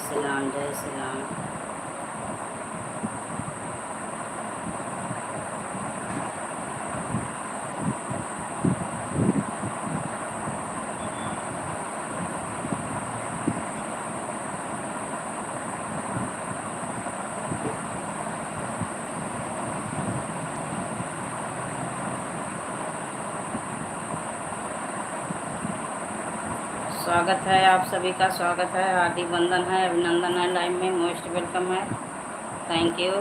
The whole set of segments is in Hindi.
श्री राम, जय श्री राम। स्वागत है, आप सभी का स्वागत है, हार्दिक वंदन है, अभिनंदन है, लाइव में मोस्ट वेलकम है। Thank you.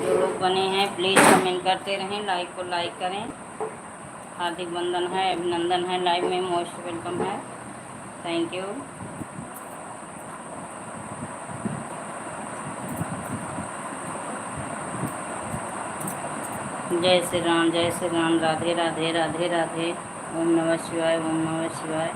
जो लोग बने हैं प्लीज़ कमेंट करते रहें, लाइक को लाइक करें। हार्दिक वंदन है, अभिनंदन है, लाइव में मोस्ट वेलकम है। Thank you. जय श्री राम, जय श्री राम, राधे राधे, राधे राधे। ओम नमः शिवाय, ओम नमः शिवाय।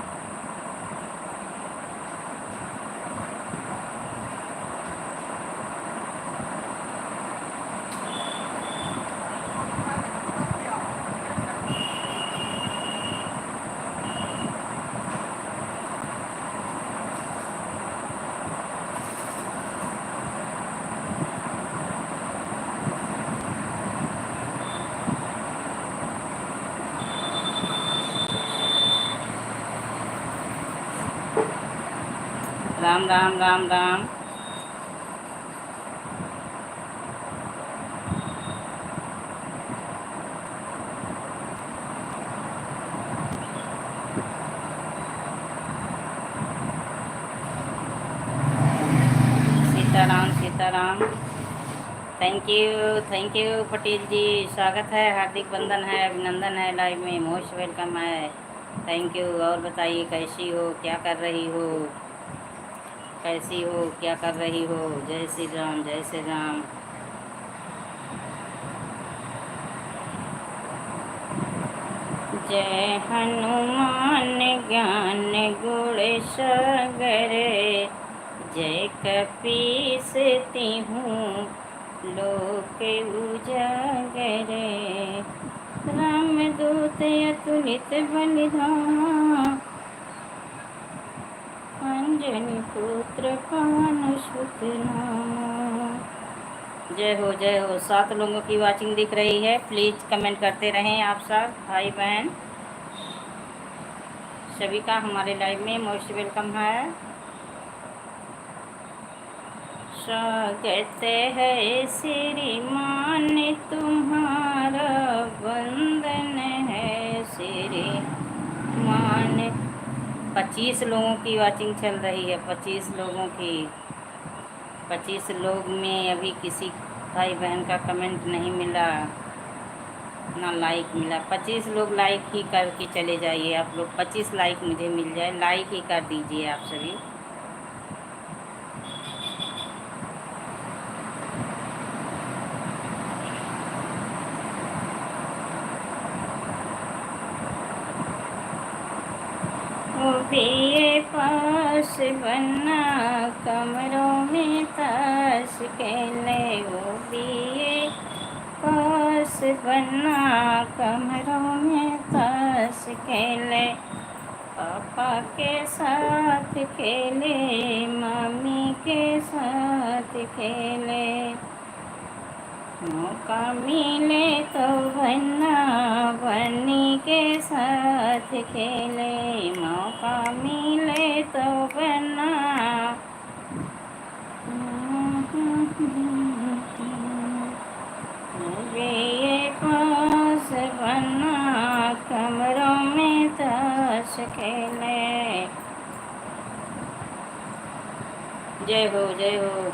राम राम राम राम। सीताराम सीताराम। थैंक यू पटेल जी, स्वागत है, हार्दिक वंदन है, अभिनंदन है, लाइव में मोस्ट वेलकम है। Thank you. और बताइए कैसी हो, क्या कर रही हो, कैसी हो, क्या कर रही हो। जय श्री राम, जय श्री राम। जय हनुमान ज्ञान गुण सागर, जय कपीस तिहूँ लोक उजागर। रामदूत अतुलित बलिधामा, अंजनी पुत्र पवन सुत नामा। जय हो। 7 लोगों की वाचिंग दिख रही है, प्लीज़ कमेंट करते रहें आप सब भाई बहन। सभी का हमारे लाइव में मोस्ट वेलकम है। स्वागत है श्रीमान तुम्हारा, वंदन है श्रीमान। 25 लोगों की वाचिंग चल रही है, 25 लोगों की। 25 लोग में अभी किसी भाई बहन का कमेंट नहीं मिला, ना लाइक मिला। 25 लोग लाइक ही करके चले जाइए आप लोग। 25 लाइक मुझे मिल जाए, लाइक ही कर दीजिए आप सभी। भी पास बना कमरों में ताश खेले, वो भी पास बना कमरों में ताश खेले। पापा के साथ खेले, मम्मी के साथ खेले। मौका मिले तो बन्ना बन्नी के साथ खेले, मौका मिले तो बन्ना। ये पास बन्ना कमरों में ताश खेले। जय हो, जय हो।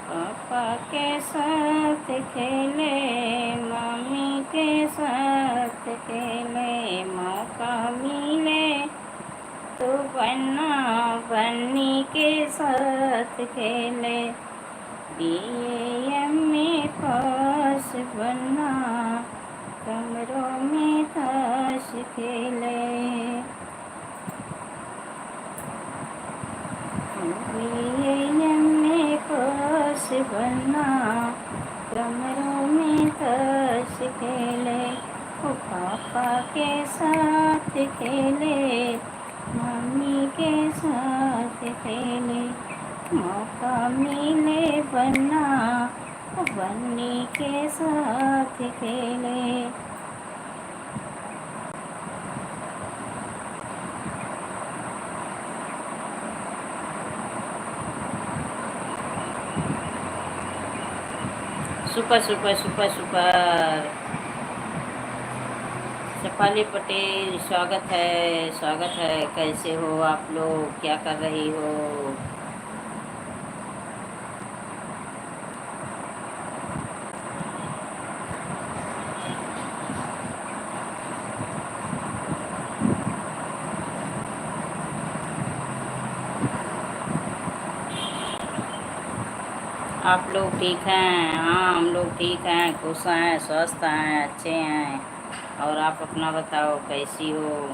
पापा के साथ खेले, मम्मी के साथ खेले। मौका मिले तो बन्ना बन्नी के साथ खेले। में पास बन्ना कमरों में ताश खेले। में पास बन्ना कमरों में ताश खेले। वो पापा के साथ खेले, मम्मी के साथ खेले, मौका मिले बन्ना बन्नी के साथ खेले। Super super super super. Shefali Patel स्वागत है। कैसे हो आप लोग, क्या कर रही हो? आप लोग ठीक हैं? हाँ, हम लोग ठीक हैं, खुश हैं, स्वस्थ हैं, अच्छे हैं। और आप अपना बताओ, कैसी हो?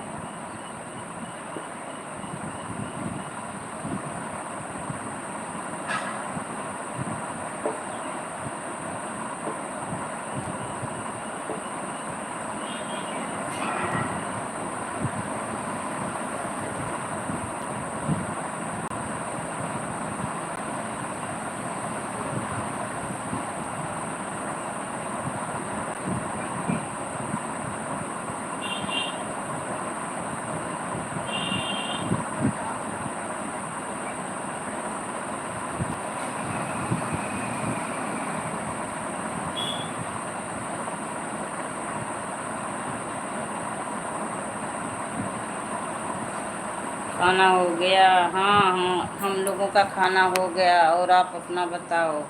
खाना हो गया? हाँ, हम लोगों का खाना हो गया। और आप अपना बताओ,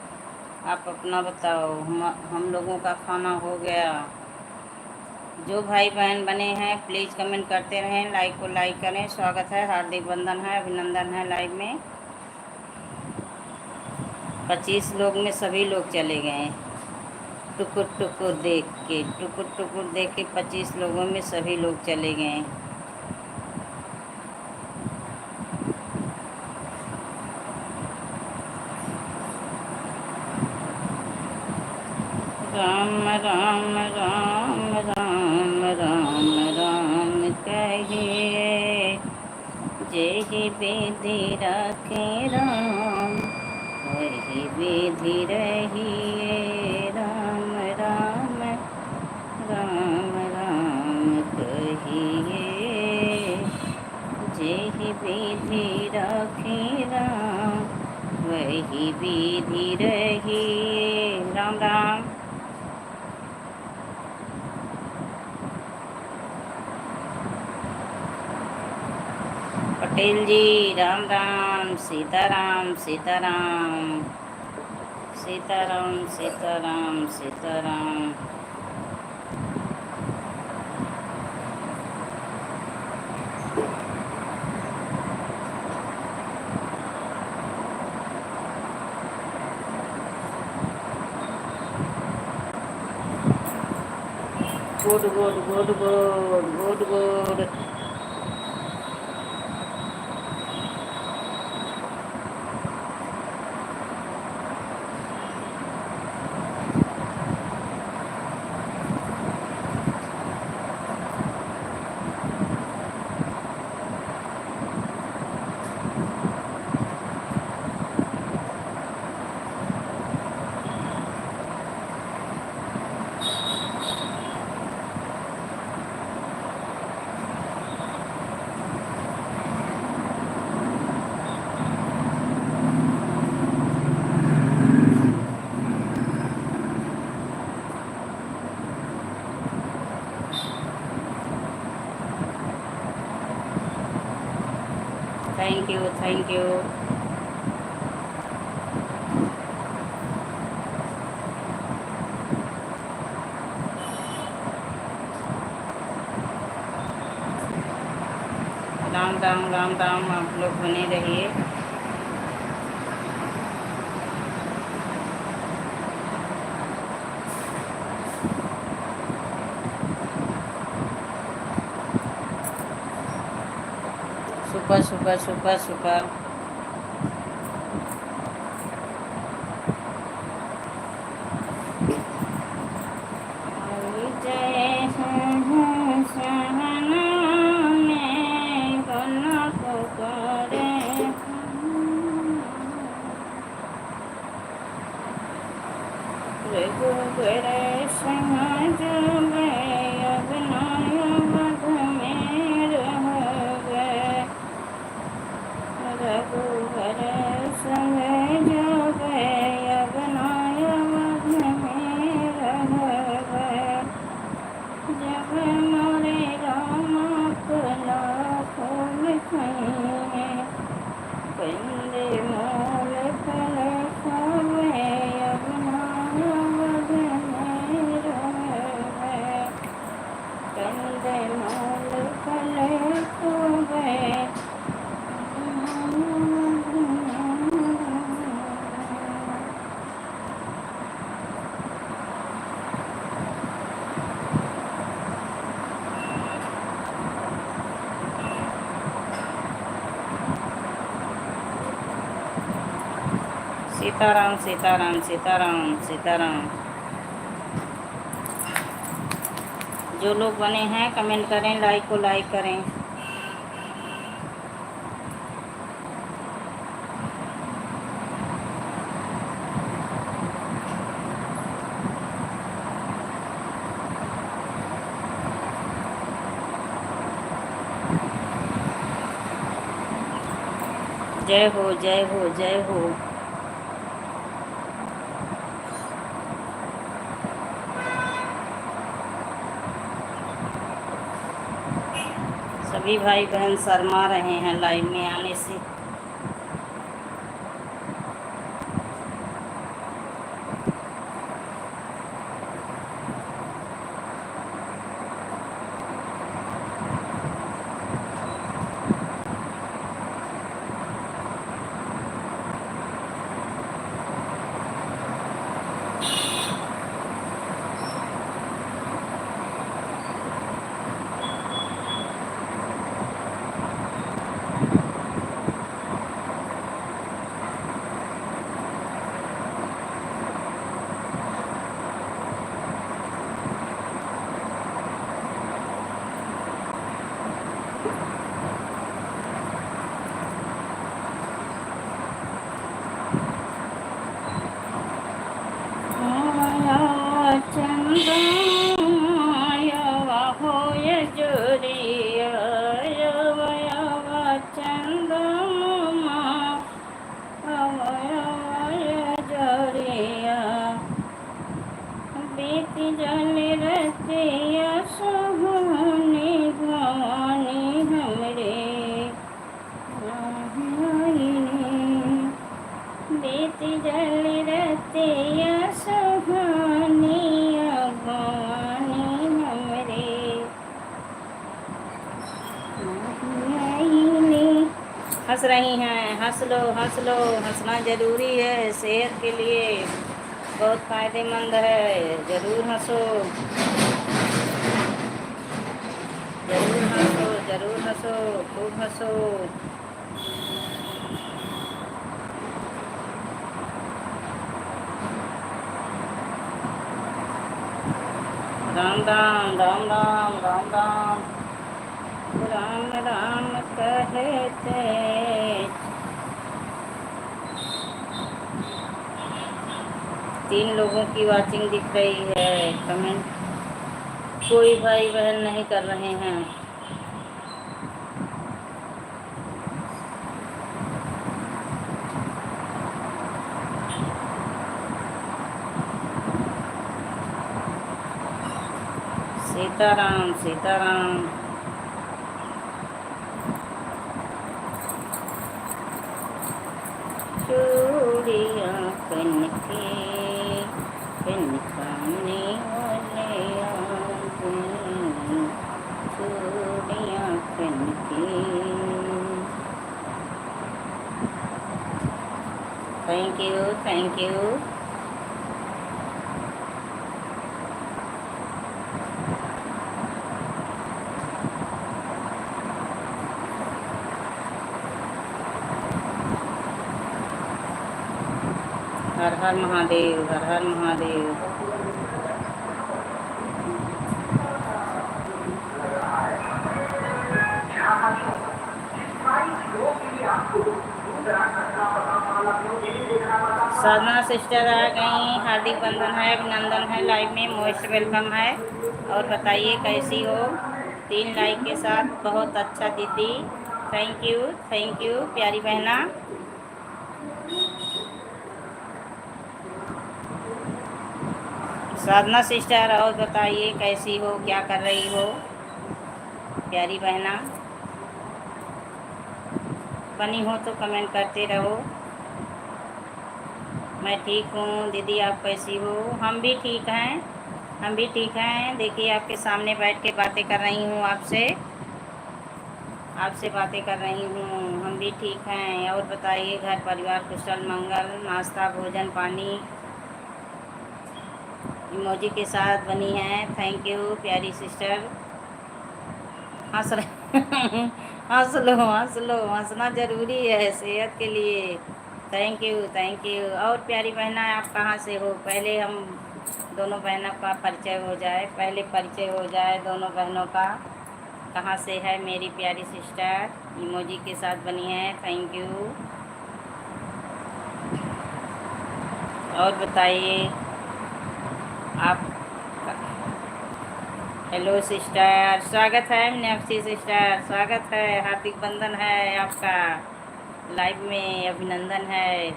आप अपना बताओ। हम लोगों का खाना हो गया। जो भाई बहन बने हैं प्लीज़ कमेंट करते रहें, लाइक को लाइक करें। स्वागत है, हार्दिक वंदन है, अभिनंदन है। लाइव में 25 लोग में सभी लोग चले गए। टुकुर टुकुर देख के, टुकुर टुकुर देख के 25 लोगों में सभी लोग चले गए। राम राम राम राम राम राम कहिए, जेहि विधि रखे राम वही विधि रहिए। राम राम राम राम कहिए, जेहि विधि रखे राम वही विधि रहिए। Ram Ram. Patel ji Ram Ram. Sitaram Sitaram Sitaram Sitaram Sitaram. Good good good good good good. Thank you thank you. Ram Ram Ram Ram. आप लोग बने रहिए। Super super super super. जय सहना में सीताराम सीताराम सीताराम सीताराम। जो लोग बने हैं कमेंट करें, लाइक को लाइक करें। जय हो जय हो जय हो। सभी भाई बहन शर्मा रहे हैं लाइव में आने से। हंस रही हैं, हंस लो हंस लो। हंसना ज़रूरी है, सेहत के लिए बहुत फ़ायदेमंद है। ज़रूर हंसो, ज़रूर हंसो, ज़रूर हंसो, खूब हंसो। राम राम राम राम राम राम राम राम कहते। तीन लोगों की वाचिंग दिख रही है, कमेंट कोई भाई बहन नहीं कर रहे हैं। सीताराम सीताराम। चूड़ियाँ कनके कनकाने वाले चूड़ियाँ कनके। Thank you thank you. हर हर महादेव, हर हर महादेव। साधना सिस्टर आ गई, हार्दिक बंधन है, अभिनंदन है, लाइव में मोस्ट वेलकम है। और बताइए कैसी हो? 3 लाइक के साथ बहुत अच्छा दीदी, थैंक यू प्यारी बहना। साधना सिस्टर और बताइए कैसी हो, क्या कर रही हो प्यारी बहना? बनी हो तो कमेंट करते रहो। मैं ठीक हूँ दीदी, आप कैसी हो? हम भी ठीक हैं, हम भी ठीक हैं। देखिए आपके सामने बैठ के बातें कर रही हूँ, आपसे बातें कर रही हूँ। हम भी ठीक हैं। और बताइए घर परिवार कुशल मंगल, नाश्ता भोजन पानी इमोजी के साथ बनी है। थैंक यू प्यारी सिस्टर। हंस रहे हंस लो हंस लो, हंसना ज़रूरी है सेहत के लिए। Thank you. और प्यारी बहना आप कहाँ से हो? पहले हम दोनों बहनों का परिचय हो जाए, पहले परिचय हो जाए दोनों बहनों का। कहाँ से है मेरी प्यारी सिस्टर? इमोजी के साथ बनी है, थैंक यू। और बताइए आप। हेलो सिस्टर, स्वागत है मीनाक्षी सिस्टर, स्वागत है, हार्दिक बंधन है आपका, लाइव में अभिनंदन है।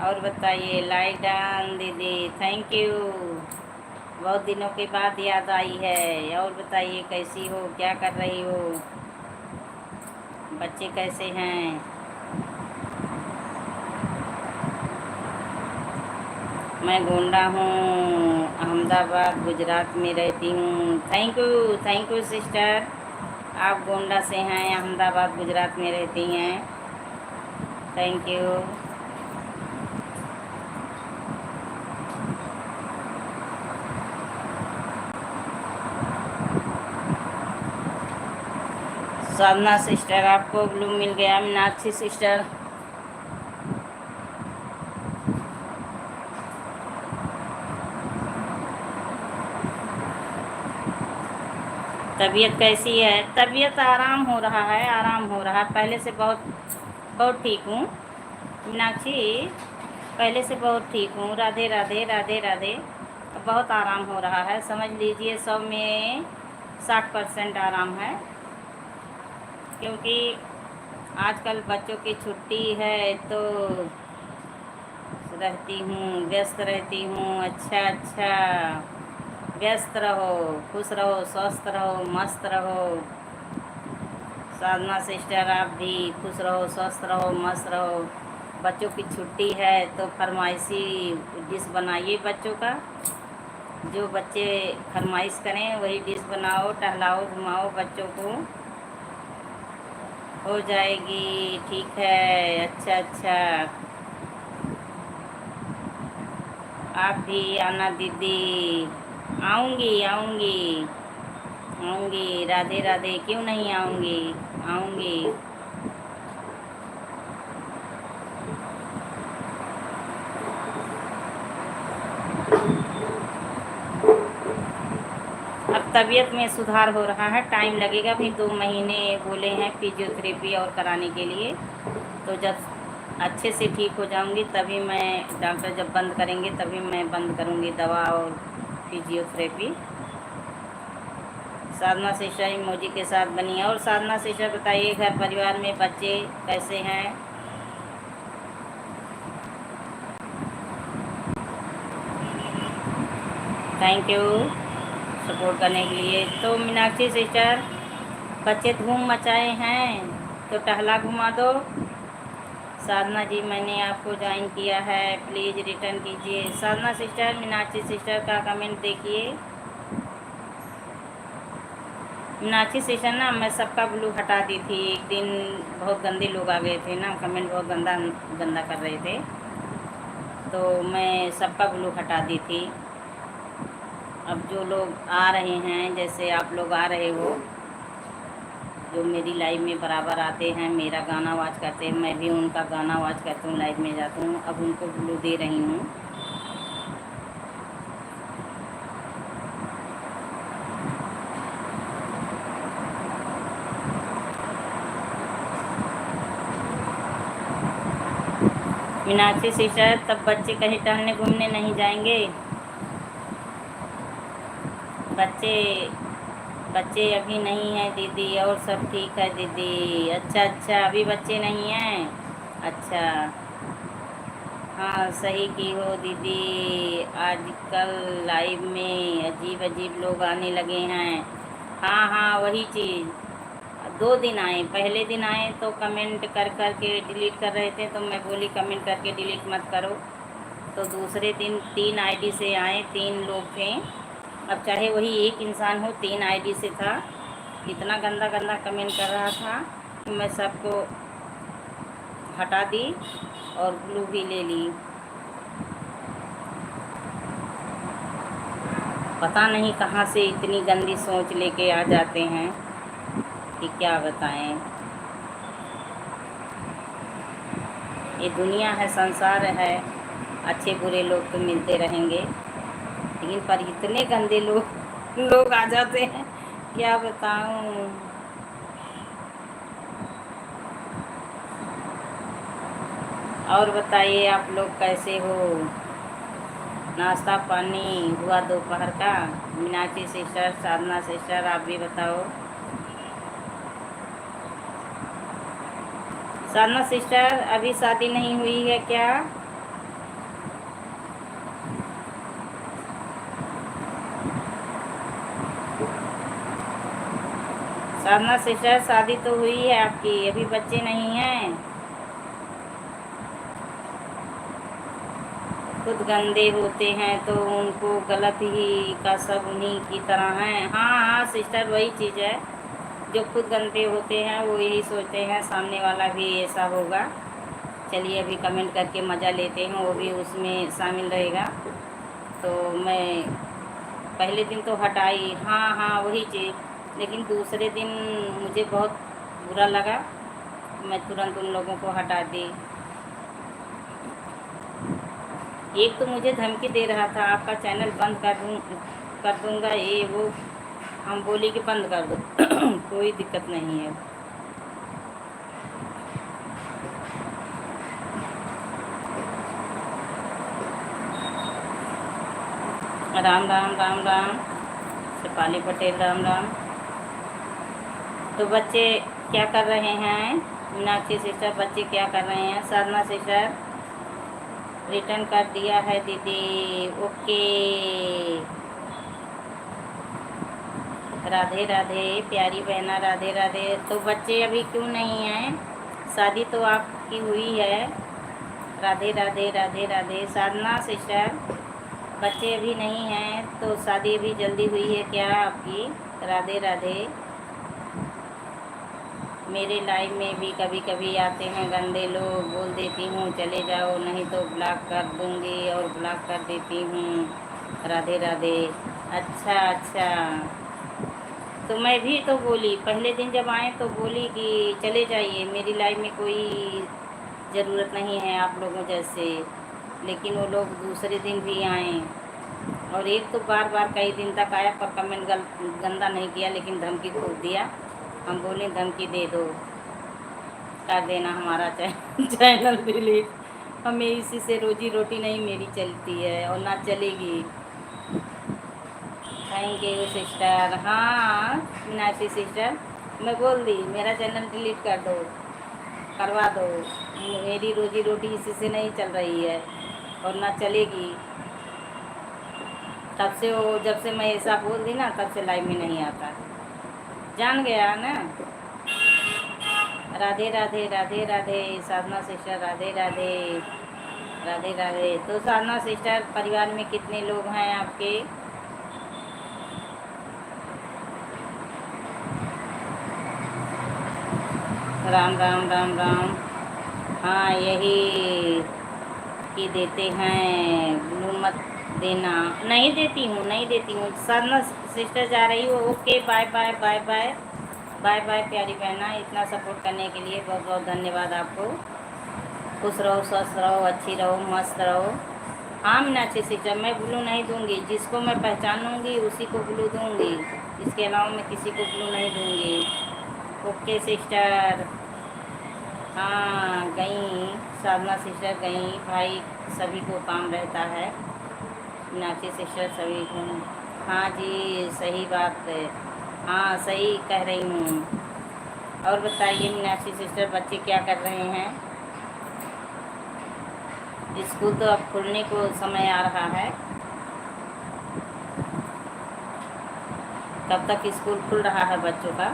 और बताइए लाइक डान दीदी, थैंक यू। बहुत दिनों के बाद याद आई है। और बताइए कैसी हो, क्या कर रही हो, बच्चे कैसे हैं? मैं गोंडा हूँ, अहमदाबाद गुजरात में रहती हूँ। Thank you sister. आप गोंडा से हैं, अहमदाबाद गुजरात में रहती हैं, थैंक यू। साधना सिस्टर आपको ब्लू मिल गया। मीनाक्षी सिस्टर तबीयत कैसी है? तबीयत आराम हो रहा है, आराम हो रहा है, पहले से बहुत बहुत ठीक हूँ मीनाक्षी, पहले से बहुत ठीक हूँ। राधे राधे राधे राधे। बहुत आराम हो रहा है, समझ लीजिए 100 में 60% आराम है, क्योंकि आजकल बच्चों की छुट्टी है तो रहती हूँ, व्यस्त रहती हूँ। अच्छा अच्छा, व्यस्त रहो, खुश रहो, स्वस्थ रहो, मस्त रहो। साधना सिस्टर आप भी खुश रहो, स्वस्थ रहो, मस्त रहो। बच्चों की छुट्टी है तो फरमाइशी डिश बनाइए बच्चों का, जो बच्चे फरमाइश करें वही डिश बनाओ, टहलाओ घुमाओ बच्चों को, हो जाएगी, ठीक है। अच्छा अच्छा, आप भी आना दीदी। आऊँगी आऊँगी आऊँगी, राधे राधे, क्यों नहीं आऊँगी, आऊँगी। अब तबीयत में सुधार हो रहा है, टाइम लगेगा, भी 2 महीने बोले हैं फिजियोथेरेपी और कराने के लिए। तो जब अच्छे से ठीक हो जाऊंगी तभी मैं, डॉक्टर जब बंद करेंगे तभी मैं बंद करूंगी दवा और फिजियोथेरेपी। साधना सिस्टर इमोजी के साथ बनी है। और साधना सिस्टर बताइए घर परिवार में बच्चे कैसे हैं? थैंक यू सपोर्ट करने के लिए। तो मीनाक्षी सिस्टर बच्चे धूम मचाए हैं तो टहला घुमा दो। साधना जी मैंने आपको ज्वाइन किया है, प्लीज़ रिटर्न कीजिए। साधना सिस्टर मीनाक्षी सिस्टर का कमेंट देखिए। मीनाक्षी सिस्टर ना, मैं सबका ब्लू हटा दी थी एक दिन, बहुत गंदे लोग आ गए थे ना, कमेंट बहुत गंदा गंदा कर रहे थे, तो मैं सबका ब्लू हटा दी थी। अब जो लोग आ रहे हैं, जैसे आप लोग आ रहे हो, जो मेरी लाइव में बराबर आते हैं, मेरा गाना आवाज़ करते हैं, मैं भी उनका गाना आवाज़ करती हूँ, लाइव में जाती हूँ, अब उनको ब्लू दे रही हूँ। मीनाक्षी सिस्टर तब बच्चे कहीं टहलने घूमने नहीं जाएंगे? बच्चे बच्चे अभी नहीं हैं दीदी, और सब ठीक है दीदी। अच्छा अच्छा, अभी बच्चे नहीं हैं, अच्छा। हाँ सही की हो दीदी, आजकल लाइव में अजीब अजीब लोग आने लगे हैं। हाँ हाँ वही चीज़, 2 दिन आए, पहले दिन आए तो कमेंट कर कर के डिलीट कर रहे थे, तो मैं बोली कमेंट करके डिलीट मत करो। तो दूसरे दिन 3 आईडी से आए, 3 लोग थे। अब चाहे वही एक इंसान हो, 3 आईडी से था, इतना गंदा गंदा कमेंट कर रहा था कि मैं सबको हटा दी और ब्लू भी ले ली। पता नहीं कहाँ से इतनी गंदी सोच लेके आ जाते हैं कि क्या बताएं। ये दुनिया है, संसार है, अच्छे बुरे लोग तो मिलते रहेंगे, लेकिन पर इतने गंदे लोग लोग आ जाते हैं, क्या बताऊं। और बताइए आप लोग कैसे हो? नाश्ता पानी हुआ दोपहर का? मीनाक्षी सिस्टर, साधना सिस्टर, आप भी बताओ। साधना सिस्टर, अभी शादी नहीं हुई है क्या? साधना सिस्टर, शादी तो हुई है आपकी, अभी बच्चे नहीं हैं? खुद गंदे होते हैं तो उनको गलत ही का सब उन्हीं की तरह है। हाँ हाँ सिस्टर, वही चीज़ है, जो खुद गंदे होते हैं वो यही सोचते हैं सामने वाला भी ऐसा होगा। चलिए अभी कमेंट करके मज़ा लेते हैं, वो भी उसमें शामिल रहेगा। तो मैं पहले दिन तो हटाई, हाँ हाँ वही चीज़, लेकिन दूसरे दिन मुझे बहुत बुरा लगा, मैं तुरंत उन लोगों को हटा दी। एक तो मुझे धमकी दे रहा था आपका चैनल बंद कर दूंगा, ये वो। हम बोली कि बंद कर दो कोई दिक्कत नहीं है। राम राम राम राम, शेफाली पटेल, राम राम। तो बच्चे क्या कर रहे हैं? मीनाक्षी सिस्टर, बच्चे क्या कर रहे हैं? साधना सिस्टर, रिटर्न कर दिया है दीदी, ओके। राधे राधे प्यारी बहना, राधे राधे। तो बच्चे अभी क्यों नहीं हैं? शादी तो आपकी हुई है। राधे राधे राधे राधे। साधना सिस्टर, बच्चे अभी नहीं हैं तो शादी अभी जल्दी हुई है क्या आपकी? राधे राधे। मेरे लाइव में भी कभी कभी आते हैं गंदे लोग, बोल देती हूँ चले जाओ, नहीं तो ब्लॉक कर दूँगी और ब्लॉक कर देती हूँ। राधे राधे। अच्छा अच्छा, तो मैं भी तो बोली पहले दिन जब आए तो बोली कि चले जाइए, मेरी लाइफ में कोई ज़रूरत नहीं है आप लोगों जैसे, लेकिन वो लोग दूसरे दिन भी आए, और एक तो बार बार कई दिन तक आया पर कमेंट गंदा नहीं किया, लेकिन धमकी खूब दिया। हम बोले धमकी दे दो, कर देना हमारा चैनल डिलीट, हमें इसी से रोजी रोटी नहीं मेरी चलती है और ना चलेगी। Thank you sister. हाँ मीनाक्षी सिस्टर, मैं बोल दी मेरा चैनल डिलीट कर दो, करवा दो, मेरी रोजी रोटी इसी से नहीं चल रही है और ना चलेगी। तब से वो, जब से मैं ऐसा बोल दी ना, तब से लाइव में नहीं आता, जान गया ना। राधे राधे राधे राधे। साधना सिस्टर, राधे राधे राधे राधे। तो साधना सिस्टर, परिवार में कितने लोग हैं आपके? राम राम राम राम। हाँ यही कि देते हैं, ब्लू मत देना। नहीं देती हूँ, नहीं देती हूँ। साधना सिस्टर जा रही हो, okay, bye bye bye bye bye bye प्यारी बहना, इतना सपोर्ट करने के लिए बहुत बहुत धन्यवाद आपको। खुश रहो, स्वस्थ रहो, अच्छी रहो, मस्त रहो। हाँ मीनाक्षी सिस्टर, मैं ब्लू नहीं दूंगी, जिसको मैं पहचानूंगी उसी को ब्लू दूंगी, इसके अलावा मैं किसी को ब्लू नहीं दूंगी। Okay sister. हाँ गई, साधना सिस्टर गई, भाई सभी को काम रहता है, मीनाक्षी सिस्टर सभी को। हाँ जी सही बात है, हाँ सही कह रही हूँ। और बताइए मीनाक्षी सिस्टर, बच्चे क्या कर रहे हैं? स्कूल तो अब खुलने को समय आ रहा है, कब तक स्कूल खुल रहा है बच्चों का?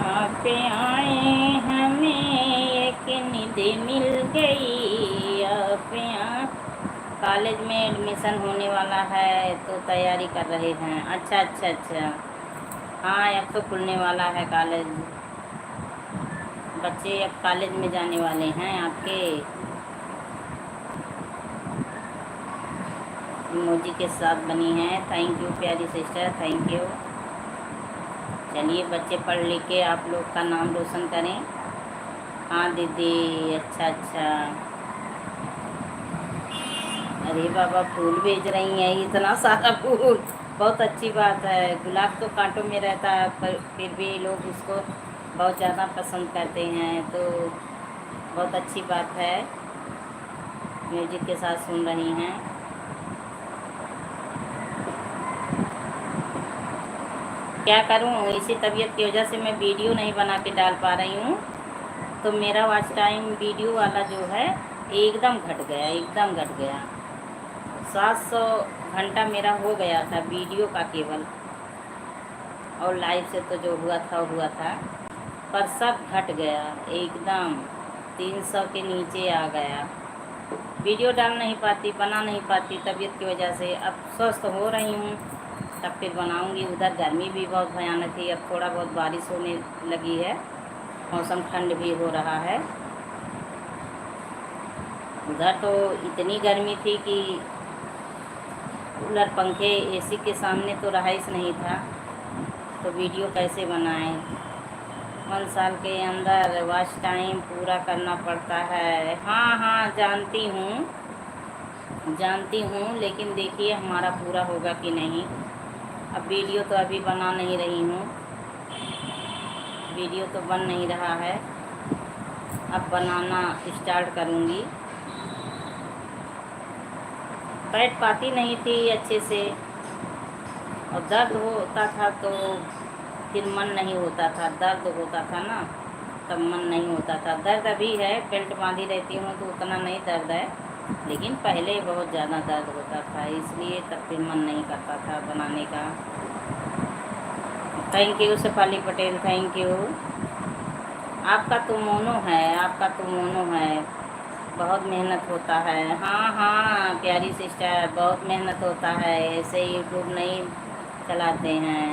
आप आए हमें एक निधि मिल गई, आप कॉलेज में एडमिशन होने वाला है तो तैयारी कर रहे हैं। अच्छा अच्छा अच्छा, हाँ अब तो खुलने वाला है कॉलेज, बच्चे अब कॉलेज में जाने वाले हैं आपके। इमोजी के साथ बनी है। थैंक यू प्यारी सिस्टर, थैंक यू। चलिए बच्चे पढ़ लिख के आप लोग का नाम रोशन करें। हाँ दीदी, अच्छा अच्छा। अरे बाबा फूल भेज रही हैं, इतना सारा फूल, बहुत अच्छी बात है। गुलाब तो कांटों में रहता है, पर फिर भी लोग उसको बहुत ज़्यादा पसंद करते हैं, तो बहुत अच्छी बात है। म्यूजिक के साथ सुन रही हैं। क्या करूं, इसी तबीयत की वजह से मैं वीडियो नहीं बना के डाल पा रही हूँ। तो मेरा वॉच टाइम वीडियो वाला जो है एकदम घट गया, एकदम घट गया। 700 घंटा मेरा हो गया था वीडियो का केवल, और लाइव से तो जो हुआ था हुआ था, पर सब घट गया एकदम, 300 के नीचे आ गया। वीडियो डाल नहीं पाती, बना नहीं पाती तबीयत की वजह से। अब स्वस्थ हो रही हूँ तब फिर बनाऊँगी। उधर गर्मी भी बहुत भयानक थी, अब थोड़ा बहुत बारिश होने लगी है, मौसम ठंड भी हो रहा है। उधर तो इतनी गर्मी थी कि कूलर पंखे एसी के सामने तो रहाइश नहीं था, तो वीडियो कैसे बनाएं। 1 साल के अंदर वॉच टाइम पूरा करना पड़ता है। हाँ हाँ जानती हूँ, लेकिन देखिए हमारा पूरा होगा कि नहीं। अब वीडियो तो अभी बना नहीं रही हूँ, वीडियो तो बन नहीं रहा है, अब बनाना स्टार्ट करूँगी। बैठ पाती नहीं थी अच्छे से, और दर्द होता था तो फिर मन नहीं होता था, दर्द होता था ना तब मन नहीं होता था। दर्द अभी है, बेल्ट बांधी रहती हूँ तो उतना नहीं दर्द है, लेकिन पहले बहुत ज़्यादा दर्द होता था, इसलिए तब फिर मन नहीं करता था बनाने का। Thank you Shefali Patel, thank you. आपका तो मोनो है, आपका तो मोनो है, बहुत मेहनत होता है। हाँ हाँ प्यारी सिस्टर, बहुत मेहनत होता है, ऐसे यूट्यूब नहीं चलाते हैं।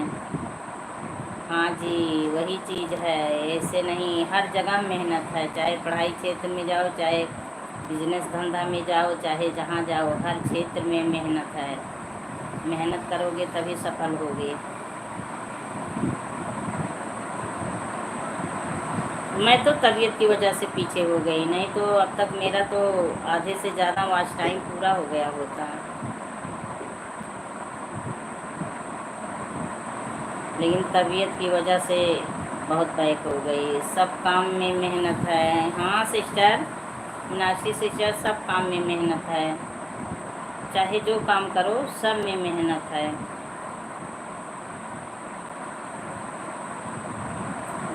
हाँ जी वही चीज़ है, ऐसे नहीं, हर जगह मेहनत है, चाहे पढ़ाई क्षेत्र में जाओ, चाहे बिजनेस धंधा में जाओ, चाहे जहाँ जाओ, हर क्षेत्र में मेहनत है। मेहनत करोगे तभी सफल होगे। मैं तो तबीयत की वजह से पीछे हो गई, नहीं तो अब तक मेरा तो आधे से ज़्यादा वॉच टाइम पूरा हो गया होता, लेकिन तबीयत की वजह से बहुत बैक हो गई। सब काम में मेहनत है। हाँ सिस्टर मीनाक्षी सिस्टर, सब काम में मेहनत है, चाहे जो काम करो सब में मेहनत है।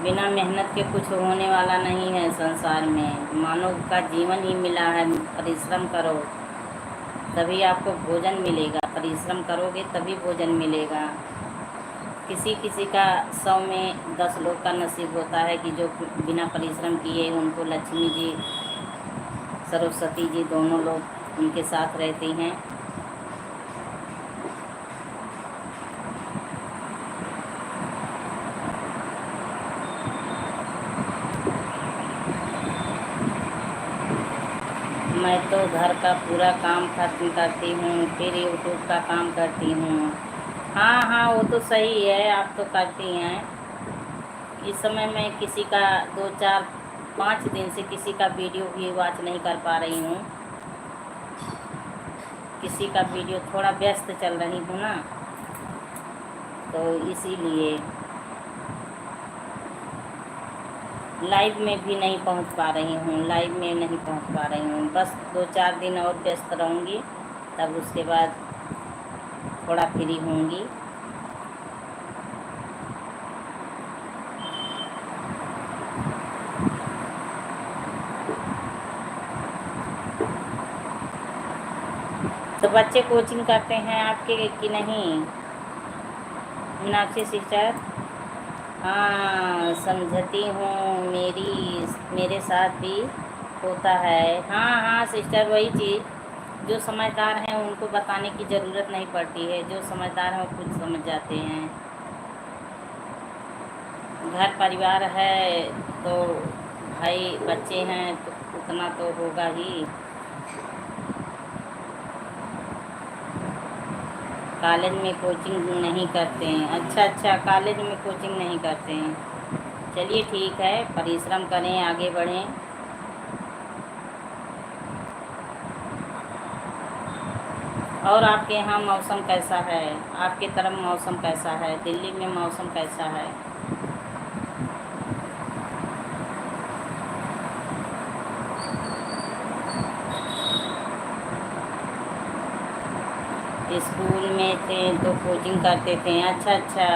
बिना मेहनत के कुछ होने वाला नहीं है संसार में। मानव का जीवन ही मिला है, परिश्रम करो तभी आपको भोजन मिलेगा, परिश्रम करोगे तभी भोजन मिलेगा। किसी किसी का 100 में 10 लोग का नसीब होता है कि जो बिना परिश्रम किए उनको लक्ष्मी जी, सरस्वती जी दोनों लोग उनके साथ रहती हैं। मैं तो घर का पूरा काम खत्म करती हूँ, फिर यूट्यूब का काम करती हूँ। हाँ हाँ वो तो सही है, आप तो करती हैं। इस समय मैं किसी का 2 4 5 दिन से किसी का वीडियो भी वॉच नहीं कर पा रही हूँ, किसी का वीडियो थोड़ा व्यस्त चल रही हूँ ना, तो इसीलिए लाइव में भी नहीं पहुँच पा रही हूँ, लाइव में नहीं पहुँच पा रही हूँ। बस 2 4 दिन और व्यस्त रहूँगी, तब उसके बाद थोड़ा फ्री होंगी। तो बच्चे कोचिंग करते हैं आपके कि नहीं मीनाक्षी सिस्टर? हाँ समझती हूँ, मेरे साथ भी होता है। हाँ हाँ सिस्टर वही चीज़, जो समझदार हैं उनको बताने की ज़रूरत नहीं पड़ती है, जो समझदार हैं वो खुद समझ जाते हैं। घर परिवार है तो भाई बच्चे हैं तो उतना तो होगा ही। कॉलेज में कोचिंग नहीं करते हैं? अच्छा अच्छा, कॉलेज में कोचिंग नहीं करते हैं। चलिए ठीक है, परिश्रम करें, आगे बढ़ें। और आपके यहाँ मौसम कैसा है? आपके तरफ मौसम कैसा है? दिल्ली में मौसम कैसा है? स्कूल में थे तो कोचिंग करते थे? अच्छा अच्छा।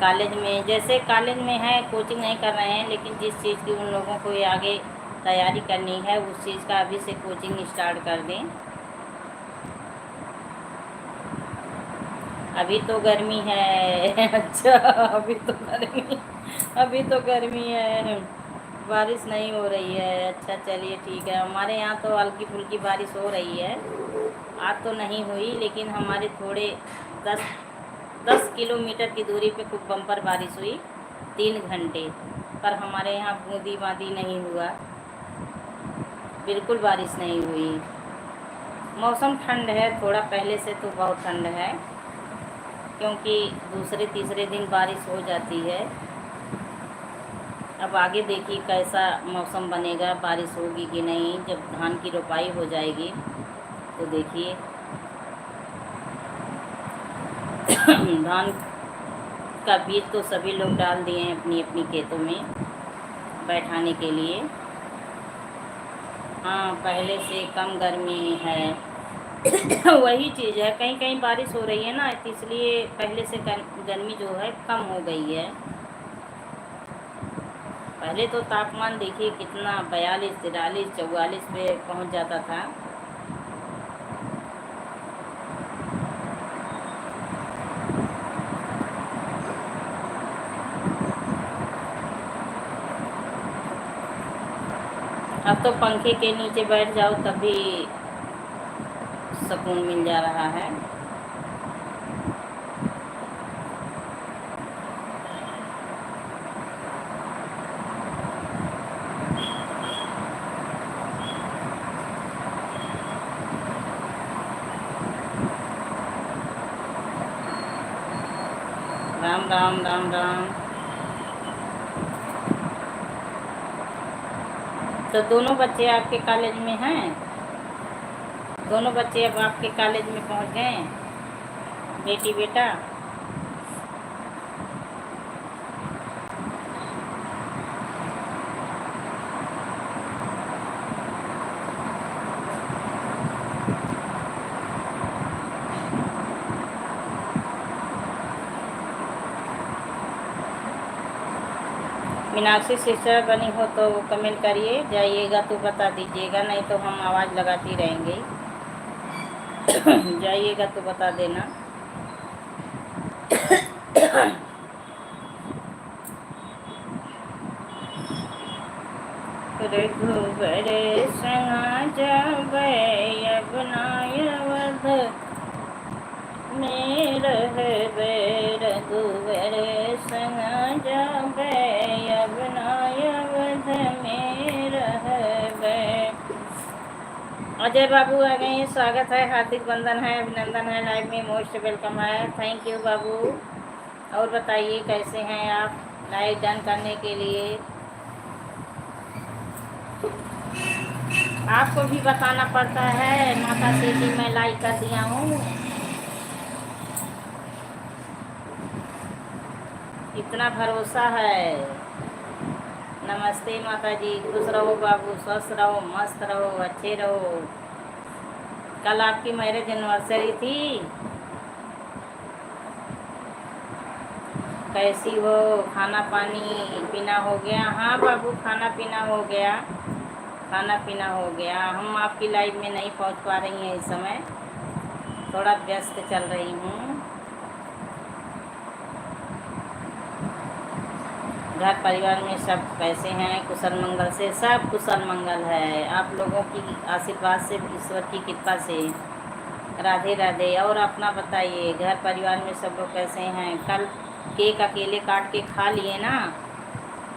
कॉलेज में, जैसे कॉलेज में है कोचिंग नहीं कर रहे हैं, लेकिन जिस चीज़ की उन लोगों को ये आगे तैयारी करनी है उस चीज़ का अभी से कोचिंग स्टार्ट कर दें। अभी तो गर्मी है। अच्छा, अभी तो गर्मी है, बारिश नहीं हो रही है। अच्छा चलिए ठीक है, हमारे यहाँ तो हल्की फुल्की बारिश हो रही है। आज तो नहीं हुई, लेकिन हमारे थोड़े 10 किलोमीटर की दूरी पे खूब बम्पर बारिश हुई 3 घंटे। पर हमारे यहाँ बूंदी बांदी नहीं हुआ, बिल्कुल बारिश नहीं हुई। मौसम ठंड है थोड़ा, पहले से तो बहुत ठंड है, क्योंकि दूसरे तीसरे दिन बारिश हो जाती है। अब आगे देखिए कैसा मौसम बनेगा, बारिश होगी कि नहीं। जब धान की रोपाई हो जाएगी तो देखिए। धान का बीज तो सभी लोग डाल दिए हैं अपनी अपनी खेतों में बैठाने के लिए। हाँ, पहले से कम गर्मी है। वही चीज़ है, कहीं कहीं बारिश हो रही है ना, तो इसलिए पहले से गर्मी जो है कम हो गई है। पहले तो तापमान देखिए कितना 42 43 44 पे पहुंच जाता था। अब तो पंखे के नीचे बैठ जाओ तब भी सुकून मिल जा रहा है। राम राम राम राम। तो दोनों बच्चे आपके कॉलेज में हैं? दोनों बच्चे अब आपके कॉलेज में पहुंच गए, बेटी बेटा? मीनाक्षी सिस्टर बनी हो तो कमेंट करिए, जाइएगा तो बता दीजिएगा, नहीं तो हम आवाज़ लगाती रहेंगे। जाइएगा तो बता देना। रघुबर जब अपनायवध में रहबे, रघुबर जब अपनायवध में रहबे। अजय बाबू आ गए हैं, स्वागत है, हार्दिक वंदन है, अभिनंदन है, लाइव में मोस्ट वेलकम है। थैंक यू बाबू। और बताइए कैसे हैं आप? लाइव डन करने के लिए आपको भी बताना पड़ता है। माता से जी मैं लाइक कर दिया हूँ, इतना भरोसा है। नमस्ते माता जी, खुश रहो बाबू, स्वस्थ रहो, मस्त रहो, अच्छे रहो। कल आपकी मैरिज एनिवर्सरी थी, कैसी हो? खाना पानी पीना हो गया? हाँ बाबू, खाना पीना हो गया, खाना पीना हो गया। हम आपकी लाइव में नहीं पहुंच पा रही हैं इस समय, थोड़ा व्यस्त चल रही हूँ। घर परिवार में सब कैसे हैं? कुशल मंगल से? सब कुशल मंगल है, आप लोगों की आशीर्वाद से, ईश्वर की कृपा से। राधे राधे। और अपना बताइए, घर परिवार में सब लोग कैसे हैं? कल केक अकेले काट के खा लिए ना?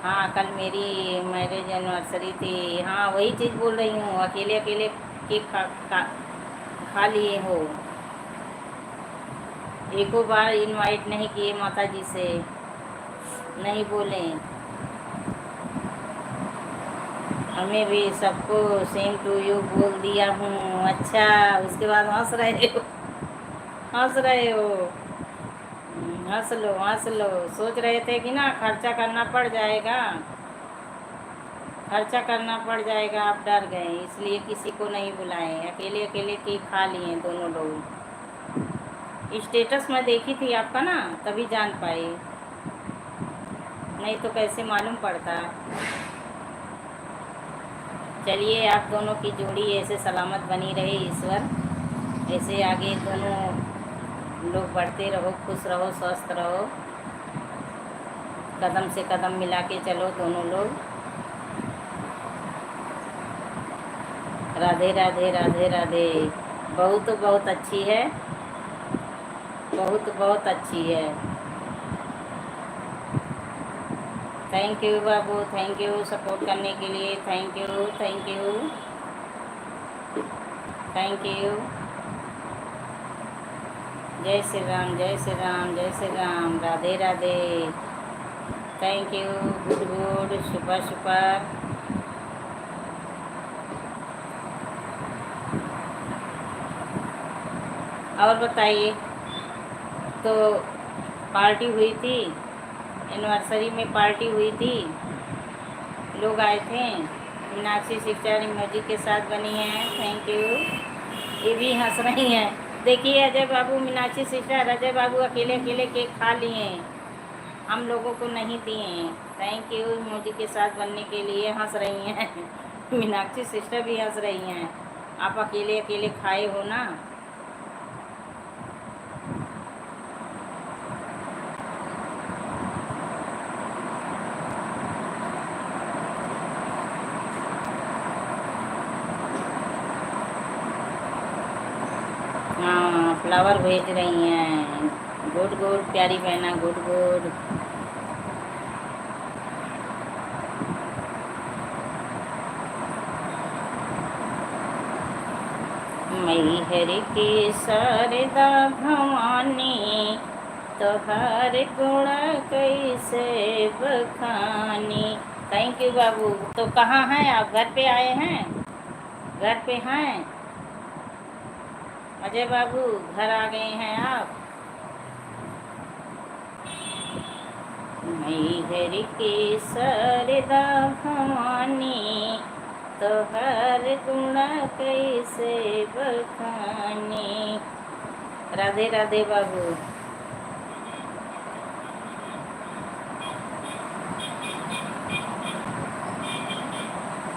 हाँ, कल मेरी मैरिज एनिवर्सरी थी। हाँ, वही चीज़ बोल रही हूँ, अकेले अकेले केक खा लिए हो। एको बार इनवाइट नहीं किए माता जी से, नहीं बोले। हमें भी सबको सेम टू यू बोल दिया हूँ। अच्छा, उसके बाद हंस रहे हो, हंस रहे हो। हंस लो, हंस लो। सोच रहे थे कि ना खर्चा करना पड़ जाएगा, खर्चा करना पड़ जाएगा, आप डर गए इसलिए किसी को नहीं बुलाए, अकेले अकेले केक खा लिए दोनों लोग। स्टेटस में देखी थी आपका ना, तभी जान पाई, नहीं तो कैसे मालूम पड़ता। चलिए, आप दोनों की जोड़ी ऐसे सलामत बनी रहे ईश्वर, ऐसे आगे दोनों लोग बढ़ते रहो, खुश रहो, स्वस्थ रहो, कदम से कदम मिला के चलो दोनों लोग। राधे राधे राधे राधे। बहुत बहुत अच्छी है, बहुत बहुत अच्छी है। Thank you Babu, thank you support करने के लिए, thank you, thank you, thank you. जय श्री राम, जय श्री राम, जय Shri Ram, Radhe Radhe. Thank you, good good, super super. और बताइए, तो पार्टी हुई थी, एनिवर्सरी में पार्टी हुई थी, लोग आए थे। मीनाक्षी सिस्टर इमोजी के साथ बनी है, थैंक यू। ये भी हंस रही हैं। देखिए अजय बाबू, मीनाक्षी सिस्टर, अजय बाबू अकेले अकेले केक खा लिए, हम लोगों को नहीं दिए। थैंक यू इमोजी के साथ बनने के लिए, हंस रही हैं। मीनाक्षी सिस्टर भी हंस रही हैं, आप अकेले अकेले खाए हो ना। हाँ, फ्लावर भेज रही हैं, गुड गुड प्यारी बहना, गुड गुड। मैहर की शारदा भवानी, तोहार गुण कैसे बखानी। थैंक यू बाबू। तो कहाँ हैं आप, घर पे आए हैं, घर पे हैं अजय बाबू, घर आ गए हैं आप। मैहर की शारदा भवानी, तोहार गुण कैसे बखानी। राधे राधे बाबू।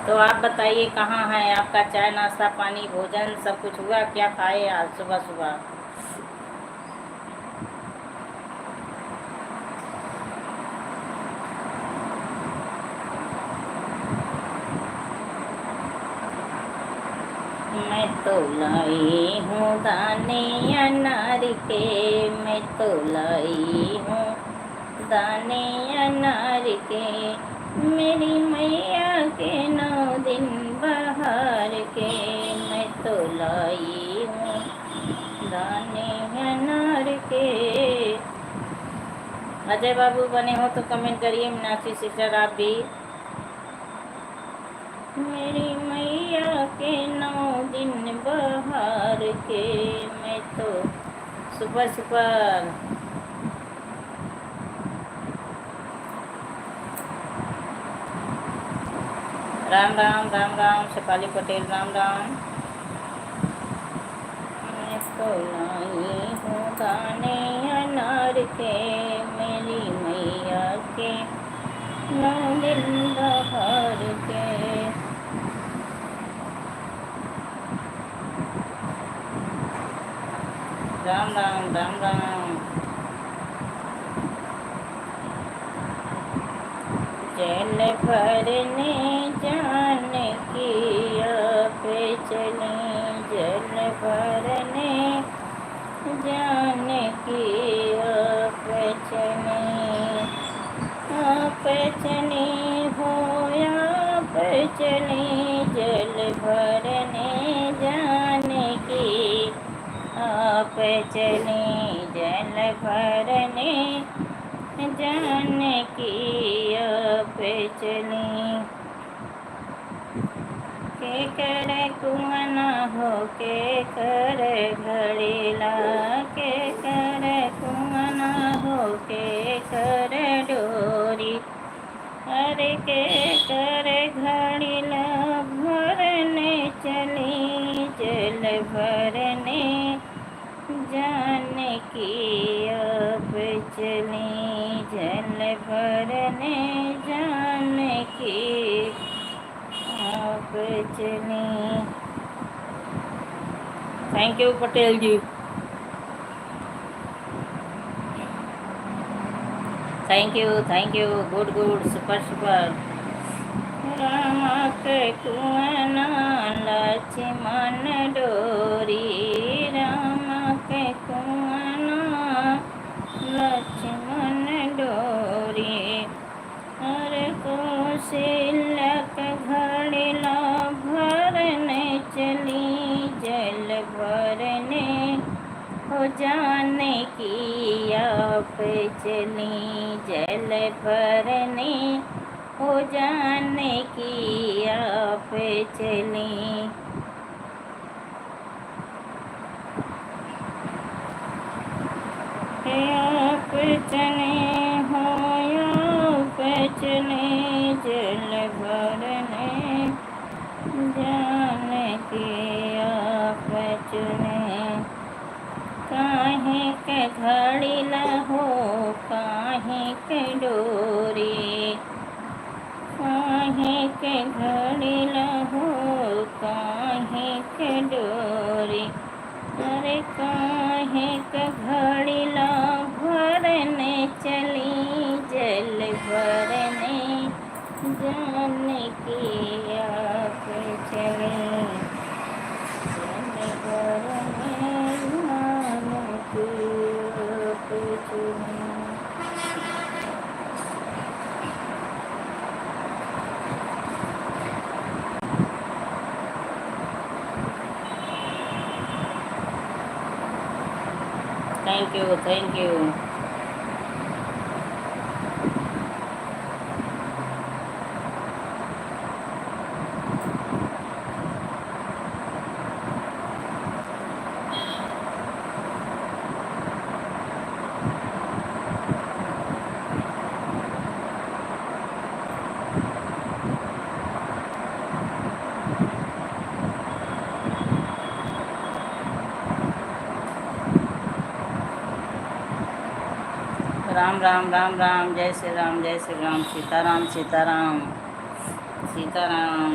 तो आप बताइए कहाँ हैं, आपका चाय नाश्ता पानी भोजन सब कुछ हुआ, क्या खाए आज सुबह सुबह। मैं तो लाई हूँ दाने अनार के, मैं तो लाई हूँ दाने अनार के, मेरी मैया के 9 दिन बाहर के। मैं तो लाई हूँ दाने अनार के। अजय बाबू बने हो तो कमेंट करिए, मीनाक्षी सिस्टर आप भी। मेरी मैया के 9 दिन बाहर के, मैं तो सुपर सुपर। राम राम राम राम, शेफाली पटेल राम राम। मैं तो लाई हूँ दाने अनार के, मेरी मैया के 9 दिन बाहर के। राम राम राम राम। जल भरने जाने की पे चली, जल भरने जाने की पे चली, पे चली चली जल भरने जानकी आप चली जल भरने जानकी आप चली के कर कुआना हो के कर घड़ीला के कर कुआना हो के कर डोरी अरे के कर घड़ीला भरने चली जल भरने जानकी अब चली जल भरने जानकी अब चली। Thank you Patel ji, thank you, good good, super super. Rama के कुआना लक्ष्मण डोरी रामा के कुआना लक्ष्मण डोरी हर कौशल्या के घड़ीला भरने चली जल भरने हो जाने की आप चली जल भरने हो जाने की आप चली। आप चले हो आप चले जल भरने जाने की आप चले काहे के घड़ीला हो काहे के डोरी काहे के घड़ीला हो काहे के डोरी अरे काहे के घड़ीला भरने चली जल भरने जाने की आप चली जल भरने जाने की आप चली। Thank you. राम राम राम राम, जय श्री राम जय श्री राम, सीताराम सीताराम सीताराम।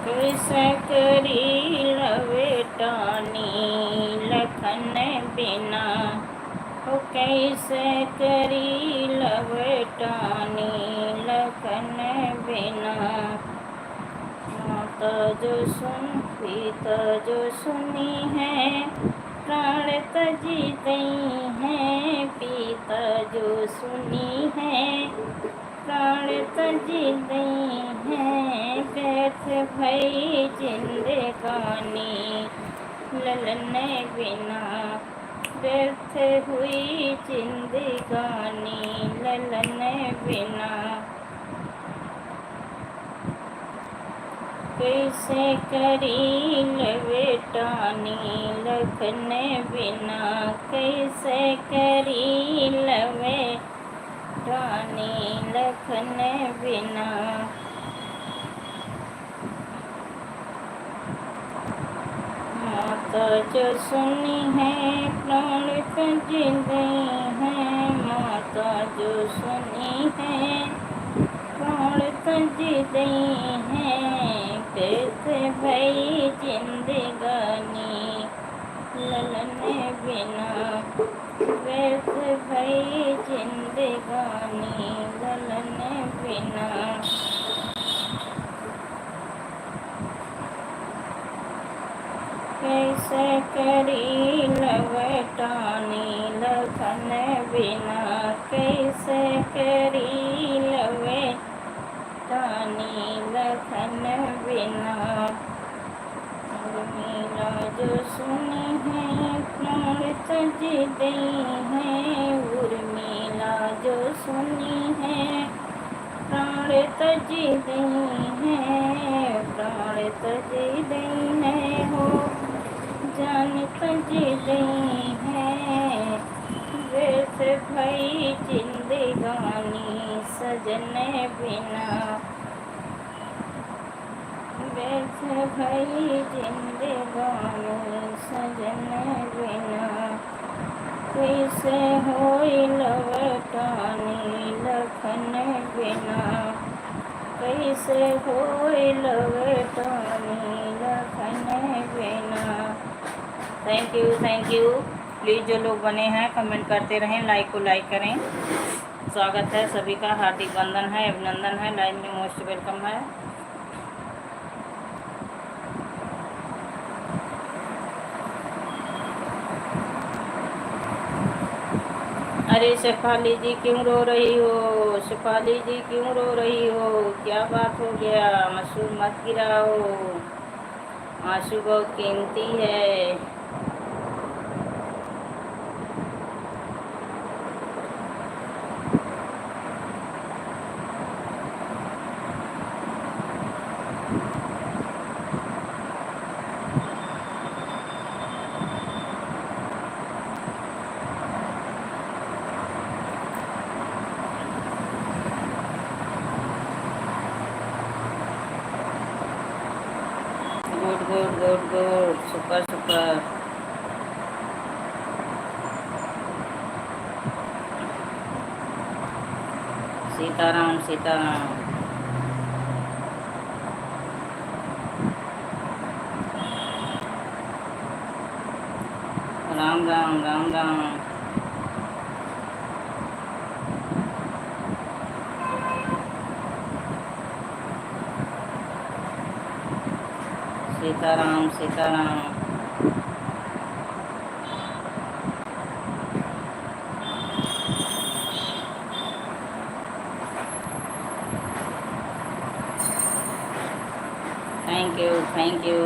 कैसे करी लवेटानी लखन बिना ओ कैसे करी लवेटानी लखन बिना माता जो पिता जो सुनी है प्राण तजी गई है पिता जो सुनी है प्राण तजी गई है व्यर्थ भई जिंदगानी ललन बिना व्यर्थ हुई जिंदगानी ललन बिना कैसे करी लवेटानी लखन बिना कैसे करी लवेटानी लखन बिना माता जो सुनी है प्राण तज गई है माता जो सुनी है प्राण तज गई है कैसे भई जिंदगानी ललन बिना व्यर्थ भई जिंदगानी ललन बिना कैसे कैसे करी लवटानी लखन बिना, कैसे करी लवटानी लखन बिना। उर्मिला जो सुनी है प्राण तज गई है, उर्मिला जो सुनी है प्राण तज गई है, प्राण तज गई है हो जान तज गई है। वैसे भई जिंदगानी सजन बिना, वैसे भई जिंदगानी सजन बिना। कैसे होई लवटानी लखन बिना, कैसे होई लवटानी लखन बिना। Thank you. प्लीज़ जो लोग बने हैं कमेंट करते रहें, लाइक को लाइक करें। स्वागत है सभी का, हार्दिक वंदन है, अभिनंदन है, लाइन में मोस्ट वेलकम है। अरे शेफाली जी क्यों रो रही हो? शेफाली जी क्यों रो रही हो? क्या बात हो गया? आंसू मत गिराओ, आंसू बहुत कीमती है। Good good good good, super super. Sitaram Sitaram. Ram Ram Ram Ram. Sitaram Sitaram. Thank you thank you.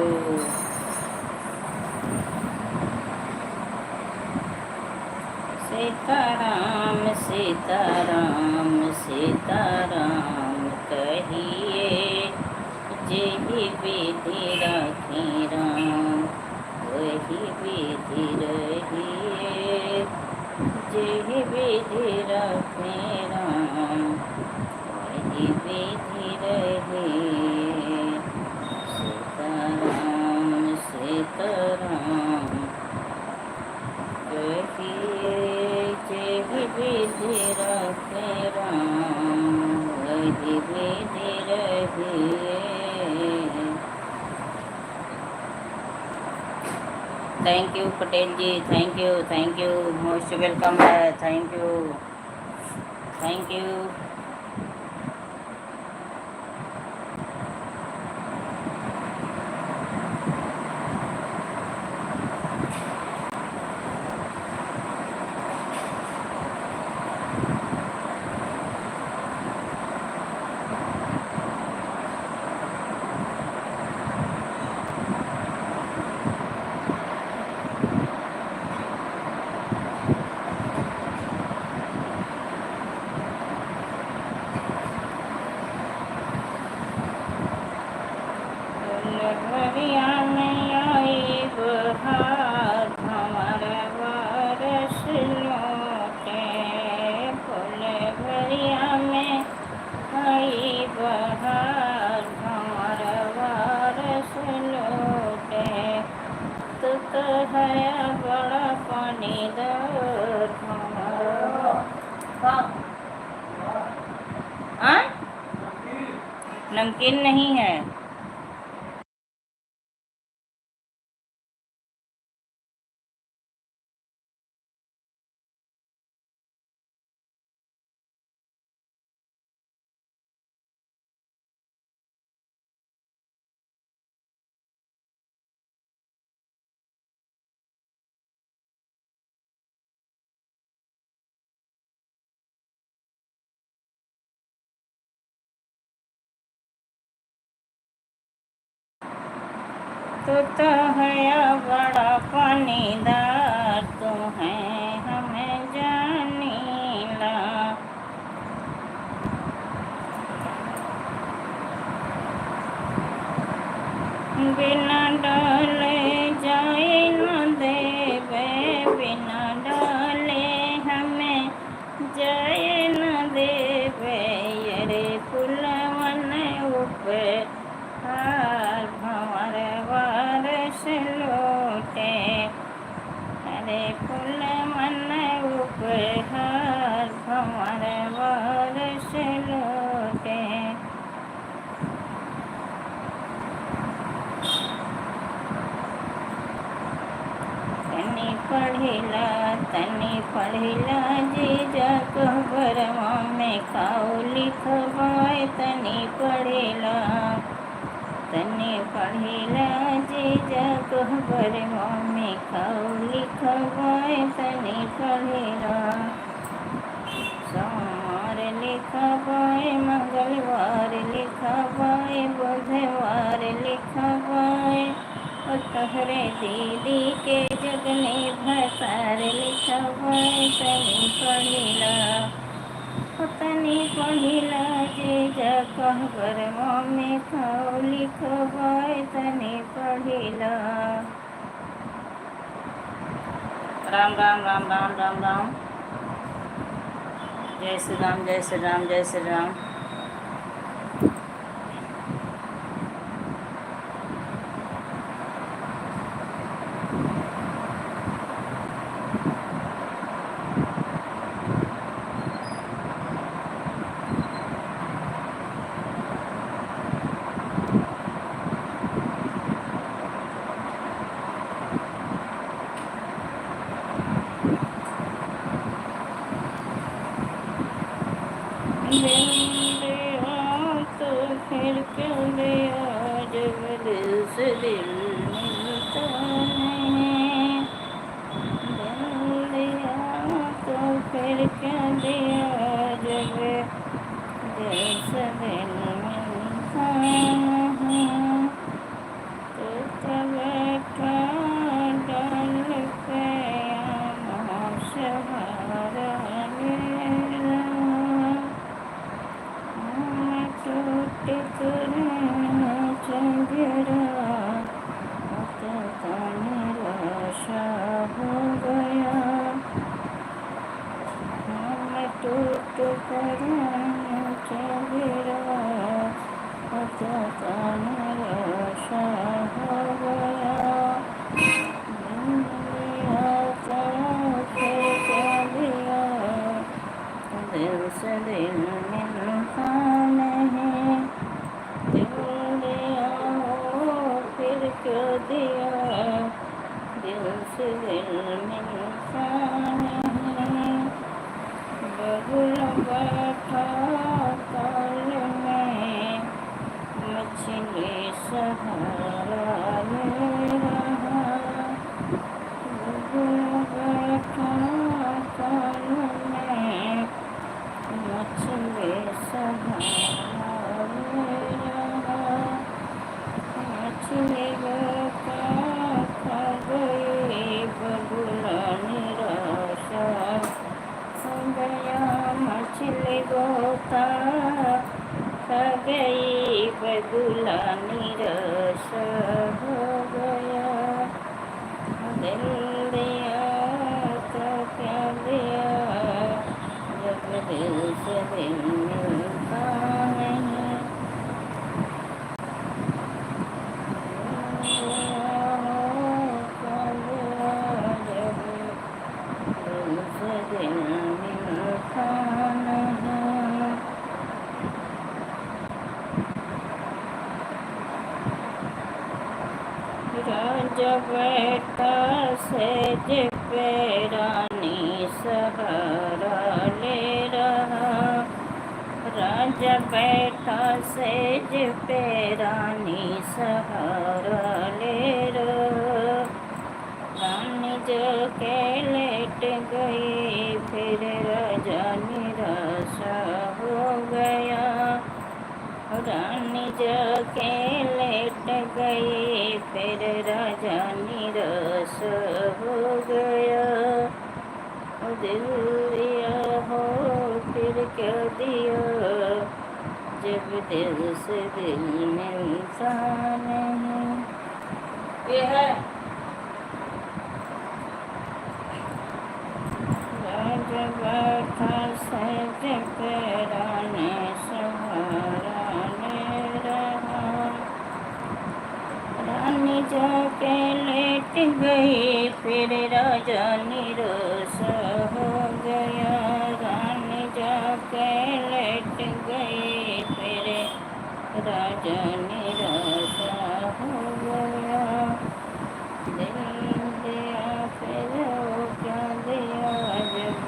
Sitaram Sitaram Sitaram कहिए, जेहि विधि राखी राम वही विधि रहिए, जेहि विधि राखी राम वही विधि रहिए। सीताराम सीताराम कहिए, जेहि विधि राखे राम वही विधि रहिए। Thank you Patel ji, thank you, most welcome है, थैंक यू। भरिया में आई बहार, हमारा वारस लौटे। फूल भरिया में आई बहार, हमारा वारस लौटे। तो है बड़ा पानी दर हमारा। हाँ? नमकीन नहीं है। तू तो है या बड़ा पानीदार, तू है हमें जानीला। बिना डाले जाए न देवे, बिना डाले हमें जाए न देवे। यरे फुलवन उपहार भंवर वारस लौटे। अरे फुलवन उपहार भंवर वारस लौटे। तनी पढ़िला जीजा कहबरवा में खाओ लिखवाए। तनी पढ़िला जीजा कहबरवा में खाओ लिखवाए। तनी पढ़िला सोमवार लिखवाए, मंगलवार लिखवाए, बुधवार लिखवाए। तोहरे दीदी के जगने भसार लिखवाए। तनी पढ़िला जीजा कहबरवा में खाओ लिखवाए। तनी पढ़िला। राम राम राम राम राम राम। जय श्री राम जय श्री राम जय श्री राम। तो फिर क्यों दिया जब दिल से दिल मिलता नहीं। दिल दिया तो फिर क्यों दिया जब दिल से दिल मिलता नहीं। तो तब बैठा डाल पे सहारा मेरा। टूट कर चंगेरा तो निराशा हो गया। मैं टूट कर चंगेरा तो निराशा हो गया। दिया तो क्या दिया, दिल से दिल मिलता नहीं। दिल दिया फिर क्यों दिया, दिल से दिल मिलता नहीं। बगुल बैठा ताल में मछली सहारा ले रहा। बगुल बैठा ताल में मछली सहारा ले रहा। मछली खा गई बगुला निराशा हो गया। मछली गोता खा गई बगुला निराशा हो गया। दिल दिया तो क्या दिया जब दिल से दिल मिलता नहीं। दिल से दिल मिलता नहीं। राजा बैठा सेज पे रानी सहारा ले रहा। राजा बैठा सेज पे रानी सहारा ले रहा। रानी जो के लेट गई फिर राजा निराशा हो गया। रानी जो के लेट गए फिर राजा निराश हो गया। दिल दिया हो फिर क्या दिया, जब दिल से दिल मिलता नहीं। ये है बैठा सज कराने सहाराने रहा। रानी जाके लेट गई फिर राजा निराश हो गया। रानी जाके लेट गई फिर राजा निराश हो गया। दिल दिया फिर वो क्या दिया, जब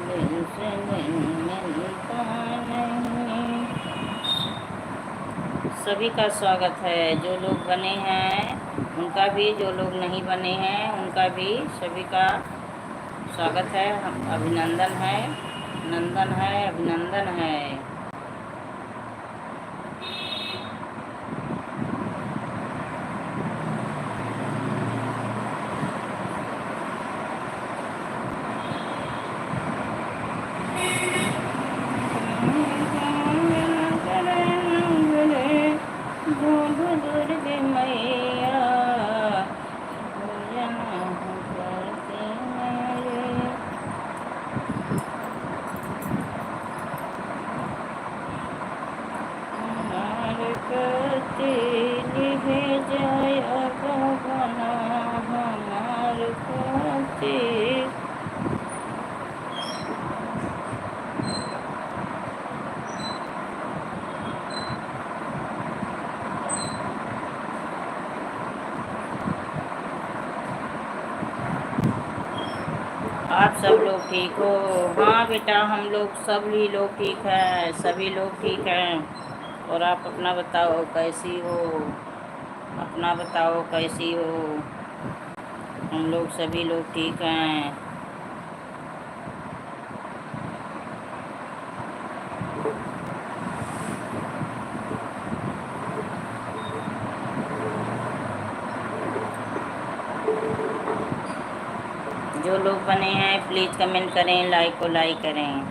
दिल से दिल मिलता नहीं। सभी का स्वागत है, जो लोग बने हैं उनका भी, जो लोग नहीं बने हैं उनका भी, सभी का स्वागत है। अभिनंदन है, नंदन है, अभिनंदन है। आप सब लोग ठीक हो? हाँ बेटा, हम लोग सभी लोग ठीक हैं, सभी लोग ठीक हैं। और आप अपना बताओ कैसी हो? अपना बताओ कैसी हो? हम लोग सभी लोग ठीक हैं। जो लोग बने हैं प्लीज़ कमेंट करें, लाइक को लाइक करें।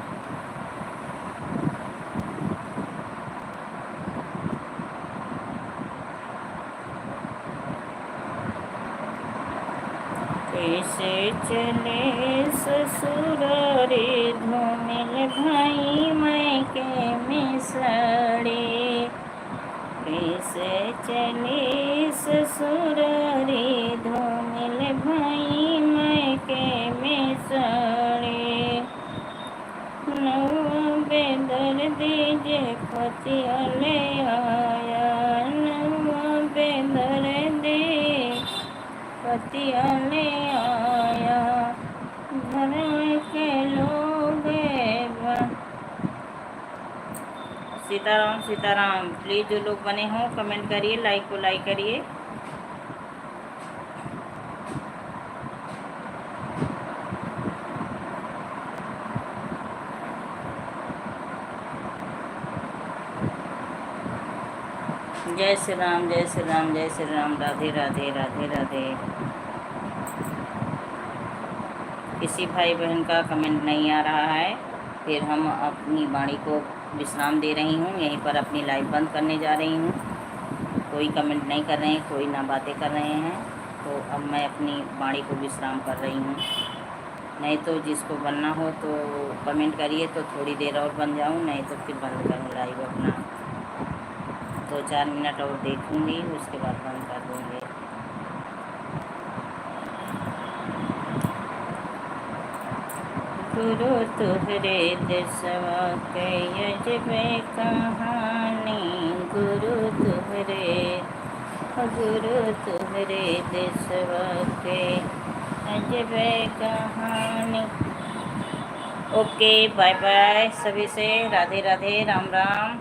कैसे चले ससुरारे धूमिल भाई मायके में सड़े। कैसे चले ससुरारे धूमिल भाई मायके में सड़े। नौ बेदर दीजे पतिया ले आया। नौ बेदर दे पतिया ले आया। घर के लोग सीताराम सीताराम। प्लीज़ जो लोग बने हों कमेंट करिए, लाइक को लाइक करिए। जय श्री राम, जय श्री राम, जय श्री राम। राधे राधे, राधे राधे। किसी भाई बहन का कमेंट नहीं आ रहा है, फिर हम अपनी वाणी को विश्राम दे रही हूँ। यहीं पर अपनी लाइव बंद करने जा रही हूँ। कोई कमेंट नहीं कर रहे हैं, कोई ना बातें कर रहे हैं, तो अब मैं अपनी वाणी को विश्राम कर रही हूँ। नहीं तो जिसको बनना हो तो कमेंट करिए, तो थोड़ी देर और बन जाऊँ, नहीं तो फिर बंद करूँ लाइव अपना। 2-4 मिनट और देखूँगी, उसके बाद बंद कर दूँगी। गुरु तुहरे देशवा के यजबे कहानी। गुरु तुहरे देशवा के यजबे कहानी। ओके, बाय बाय सभी से। राधे राधे, राम राम।